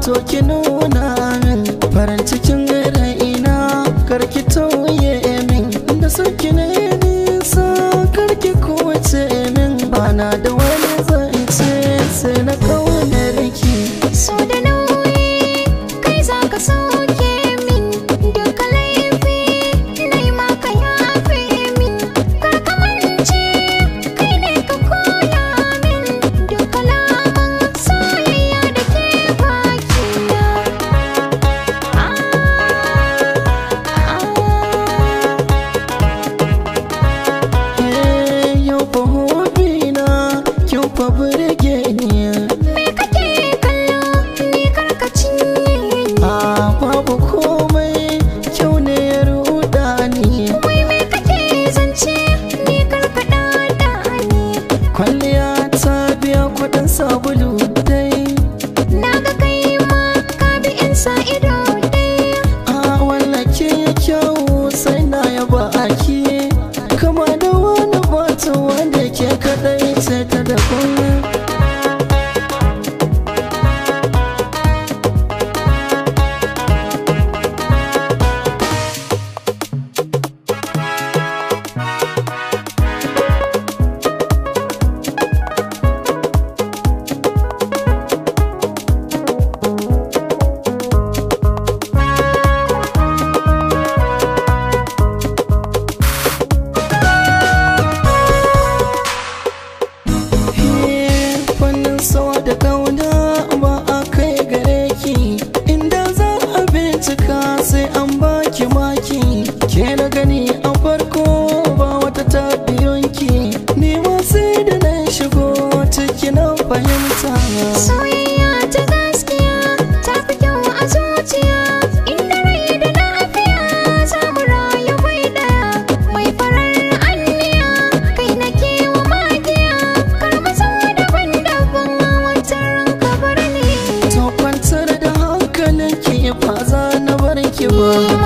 to ki nuna min farin cikin raina, karki tauye min da sauki ne nisa, karki kuce min bana da wani zance sai na kaunar ki. So da nauyi kai za ka sauke min duka laifi nai maka yafe min, kar ka mance kai ne ka koya min duka lamun soyayya da ke bakina. Yau fa hobina kin fa burge ni, Me kake kallo ni kar ka cinye ni, babu komai kyau ne ya ruɗa ni. wai me kake zance ni kar ka ɗaɗa ni. Kwalliya ta biya kuɗin sabulu dai, Na ga kai ma ka bi in sa ido dai. wallake kyau sai na yaba aki, kama da wani bata wanda ke kaɗai sai ta da kuma. Da kauna ba a kai gare ki, inda za a bincika sai an baki maki. Ke na gani a farko ba wata ta biyonki, ni ma sai da na shigo ciki na fahimta. Soyayya ta gaskiya ta fi kyau a zuciya, inda rai da lafiya za mu rayu bai ɗaya. Mai farar anniya kai na kewa magiya, kar mu zama daban-daban wata ranka bar ni. To kwantar da hankalinki ba za na bar ki ba.